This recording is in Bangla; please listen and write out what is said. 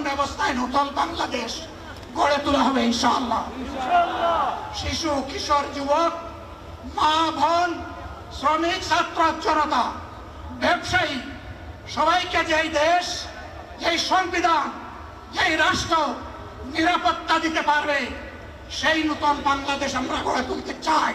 ব্যবস্থায় নূতন বাংলাদেশ গড়ে তোলা হবে ইনশাআল্লাহ। শিশু, কিশোর, যুবক, মা, বোন, শ্রমিক, ছাত্র, জনতা, ব্যবসায়ী সবাইকে যেই দেশ, যেই সংবিধান, যেই রাষ্ট্র নিরাপত্তা দিতে পারবে সেই নূতন বাংলাদেশ আমরা গড়ে তুলতে চাই।